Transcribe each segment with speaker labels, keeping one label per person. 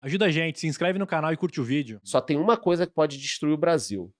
Speaker 1: Ajuda a gente, se inscreve no canal e curte o vídeo.
Speaker 2: Só tem uma coisa que pode destruir o Brasil,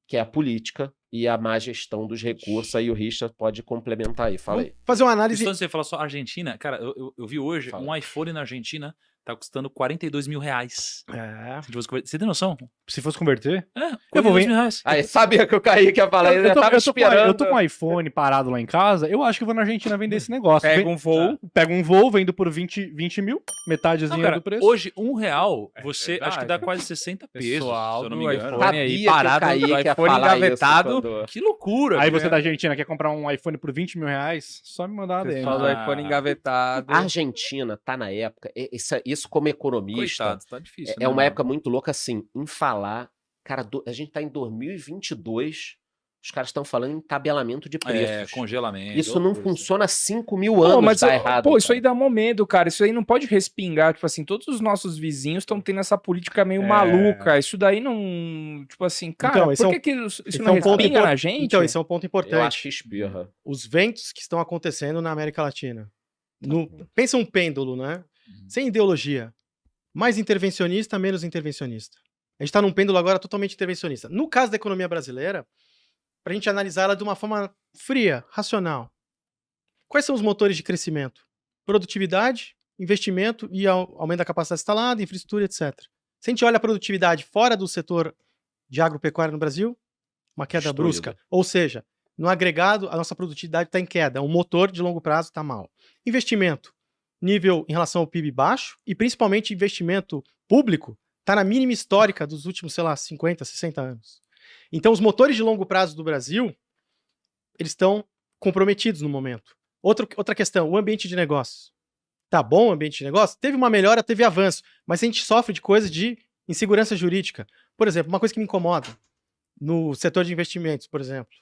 Speaker 2: que é a política e a má gestão dos recursos. Aí o Richard pode complementar aí, fala aí.
Speaker 3: Fazer uma análise...
Speaker 4: Então você fala só Argentina, cara, eu vi hoje um iPhone na Argentina tá custando 42 mil reais.
Speaker 1: É.
Speaker 4: Você tem noção?
Speaker 1: Se fosse converter?
Speaker 4: É,
Speaker 1: Eu vou
Speaker 4: 42 mil reais.
Speaker 2: Aí, sabia que eu caí que ia falar, eu tava esperando.
Speaker 1: Eu tô com um iPhone parado lá em casa, eu acho que eu vou na Argentina vender esse negócio.
Speaker 3: Pega um voo.
Speaker 1: Pego um voo, vendo por 20 mil, metadezinha
Speaker 4: Não, cara,
Speaker 1: do preço.
Speaker 4: hoje, R$1, você
Speaker 3: verdade.
Speaker 4: acho que dá quase 60 pesos,
Speaker 3: Pessoal
Speaker 4: se eu não
Speaker 3: do
Speaker 4: me engano.
Speaker 3: iPhone aí,
Speaker 2: Sabia que o
Speaker 3: parado,
Speaker 2: Kaique
Speaker 3: do
Speaker 2: ia
Speaker 3: iPhone
Speaker 2: falar
Speaker 3: engavetado.
Speaker 2: isso quando-
Speaker 4: Que loucura.
Speaker 1: Aí
Speaker 4: que
Speaker 1: você
Speaker 4: é.
Speaker 1: da Argentina quer comprar um iPhone por 20 mil reais, só me mandar uma DM.
Speaker 3: Pessoal do
Speaker 4: Ah.
Speaker 3: iPhone engavetado.
Speaker 2: A Argentina tá na época, isso como economista,
Speaker 4: Coitado, tá difícil.
Speaker 2: é uma época muito louca assim, em falar, cara, a gente tá em 2022, os caras estão falando em tabelamento de preços.
Speaker 4: Congelamento.
Speaker 2: Isso não
Speaker 4: loucura,
Speaker 2: funciona há 5.000
Speaker 3: Pô,
Speaker 2: anos,
Speaker 3: mas
Speaker 2: tá errado.
Speaker 3: pô, isso
Speaker 2: cara.
Speaker 3: aí dá momento, cara. Isso aí não pode respingar. Tipo assim, todos os nossos vizinhos estão tendo essa política meio maluca. Isso daí não. Tipo assim, cara,
Speaker 5: Então, esse
Speaker 3: por
Speaker 5: é
Speaker 3: que,
Speaker 5: um-
Speaker 3: que isso
Speaker 5: esse
Speaker 3: não
Speaker 5: é um ponto
Speaker 3: respinga
Speaker 5: impor-
Speaker 3: na gente?
Speaker 5: Então, esse é um ponto
Speaker 2: Eu
Speaker 5: importante.
Speaker 2: acho que espirra.
Speaker 5: Os ventos que estão acontecendo na América Latina. Pensa um pêndulo, né? Sem ideologia. Mais intervencionista, menos intervencionista. A gente está num pêndulo agora totalmente intervencionista. No caso da economia brasileira, para a gente analisar ela de uma forma fria, racional. Quais são os motores de crescimento? Produtividade, investimento e aumento da capacidade instalada, infraestrutura, etc. Se a gente olha a produtividade fora do setor de agropecuária no Brasil, uma queda
Speaker 2: Destruída.
Speaker 5: brusca. Ou seja, no agregado, a nossa produtividade está em queda. O motor de longo prazo está mal. Investimento, nível em relação ao PIB baixo e principalmente investimento público está na mínima histórica dos últimos, sei lá, 50, 60 anos. Então, os motores de longo prazo do Brasil, eles estão comprometidos no momento. Outra questão, o ambiente de negócios. Tá bom o ambiente de negócio? Teve uma melhora, teve avanço, mas a gente sofre de coisas de insegurança jurídica. Por exemplo, uma coisa que me incomoda no setor de investimentos, por exemplo.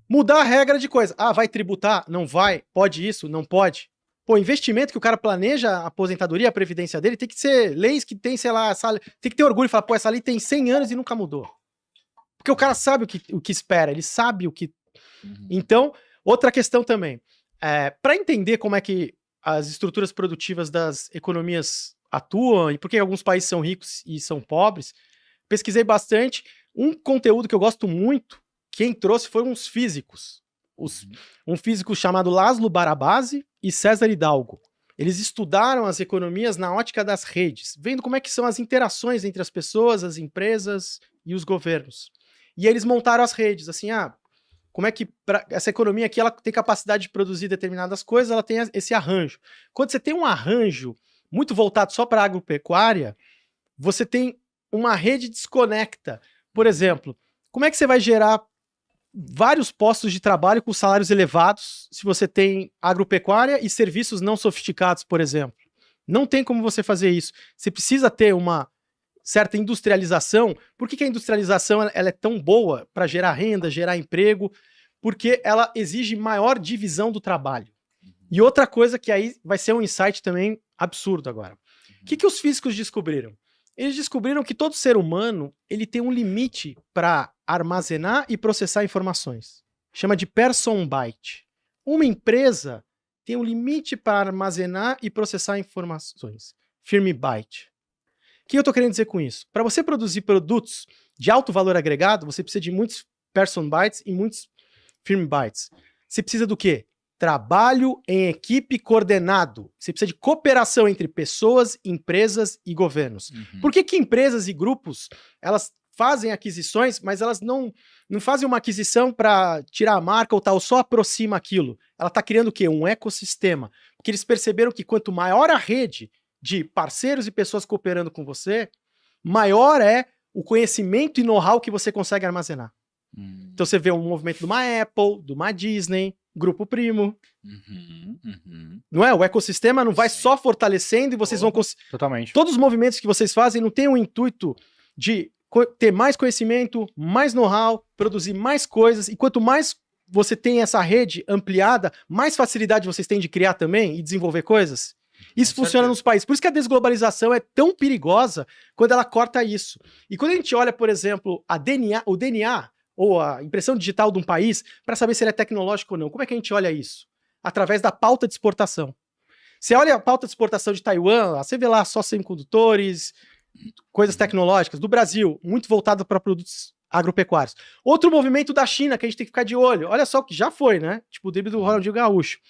Speaker 5: Mudar a regra de coisa. Ah, vai tributar? Não vai? Pode isso? Não pode? Pô, investimento que o cara planeja a aposentadoria, a previdência dele, tem que ser leis que tem, sei lá, tem que ter orgulho e falar, pô, essa lei tem 100 anos e nunca mudou. Porque o cara sabe o que espera, ele sabe o que... Então, outra questão também. Para entender como é que as estruturas produtivas das economias atuam e por que alguns países são ricos e são pobres, pesquisei bastante. Um conteúdo que eu gosto muito, quem trouxe foram uns físicos. Um físico chamado Laszlo Barabasi e César Hidalgo. Eles estudaram as economias na ótica das redes, vendo como é que são as interações entre as pessoas, as empresas e os governos. E eles montaram as redes, assim, como é que essa economia aqui ela tem capacidade de produzir determinadas coisas, ela tem esse arranjo. Quando você tem um arranjo muito voltado só para a agropecuária, você tem uma rede desconecta. Por exemplo, como é que você vai gerar vários postos de trabalho com salários elevados se você tem agropecuária e serviços não sofisticados, por exemplo? Não tem como você fazer isso. Você precisa ter uma certa industrialização. Por que a industrialização ela é tão boa para gerar renda, gerar emprego? Porque ela exige maior divisão do trabalho. E outra coisa que aí vai ser um insight também absurdo agora. O que os físicos descobriram? Eles descobriram que todo ser humano ele tem um limite para armazenar e processar informações. Chama de person byte. Uma empresa tem um limite para armazenar e processar informações. Firm byte. O que eu estou querendo dizer com isso? Para você produzir produtos de alto valor agregado, você precisa de muitos person bytes e muitos firm bytes. Você precisa do quê? Trabalho em equipe coordenado. Você precisa de cooperação entre pessoas, empresas e governos. Por que empresas e grupos, elas fazem aquisições, mas elas não fazem uma aquisição para tirar a marca ou tal, só aproxima aquilo. Ela está criando o quê? Um ecossistema. Porque eles perceberam que quanto maior a rede de parceiros e pessoas cooperando com você, maior é o conhecimento e know-how que você consegue armazenar. Então você vê um movimento de uma Apple, de uma Disney, Grupo Primo. Não é? O ecossistema não vai só fortalecendo e vocês vão...
Speaker 1: Totalmente.
Speaker 5: Todos os movimentos que vocês fazem não têm o intuito de ter mais conhecimento, mais know-how, produzir mais coisas, e quanto mais você tem essa rede ampliada, mais facilidade vocês têm de criar também e desenvolver coisas. Isso funciona nos países. Por isso que a desglobalização é tão perigosa quando ela corta isso. E quando a gente olha, por exemplo, o DNA, ou a impressão digital de um país, para saber se ele é tecnológico ou não, como é que a gente olha isso? Através da pauta de exportação. Você olha a pauta de exportação de Taiwan, você vê lá só semicondutores, coisas tecnológicas. Do Brasil, muito voltado para produtos agropecuários. Outro movimento da China que a gente tem que ficar de olho. Olha só o que já foi, né? Tipo o drible do Ronaldinho Gaúcho.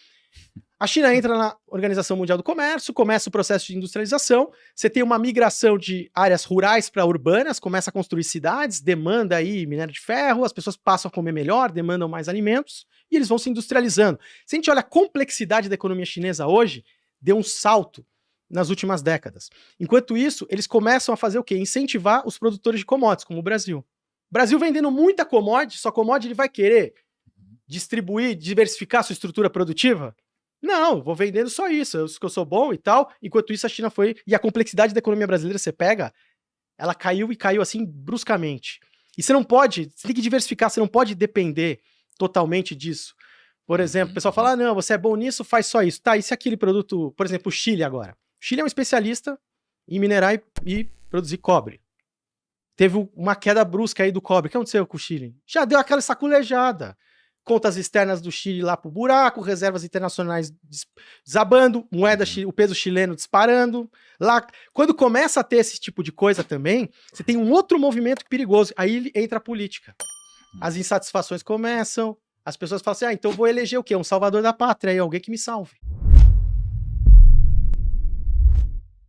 Speaker 5: A China entra na Organização Mundial do Comércio, começa o processo de industrialização, você tem uma migração de áreas rurais para urbanas, começa a construir cidades, demanda aí minério de ferro, as pessoas passam a comer melhor, demandam mais alimentos, e eles vão se industrializando. Se a gente olha a complexidade da economia chinesa hoje, deu um salto nas últimas décadas. Enquanto isso, eles começam a fazer o quê? Incentivar os produtores de commodities, como o Brasil. O Brasil vendendo muita commodity, só commodity ele vai querer distribuir, diversificar a sua estrutura produtiva? Não, vou vendendo só isso, eu sou bom e tal. Enquanto isso, a China foi... E a complexidade da economia brasileira, você pega, ela caiu e caiu assim bruscamente. E você não pode, você tem que diversificar, você não pode depender totalmente disso. Por exemplo, o pessoal fala, ah, não, você é bom nisso, faz só isso. Tá, e se aquele produto, por exemplo, o Chile agora? O Chile é um especialista em minerar e produzir cobre. Teve uma queda brusca aí do cobre. O que aconteceu com o Chile? Já deu aquela saculejada. Contas externas do Chile lá pro buraco, reservas internacionais desabando, moeda, o peso chileno disparando. Lá, quando começa a ter esse tipo de coisa também, você tem um outro movimento perigoso. Aí entra a política. As insatisfações começam, as pessoas falam assim, ah, então eu vou eleger o quê? Um salvador da pátria, aí, alguém que me salve.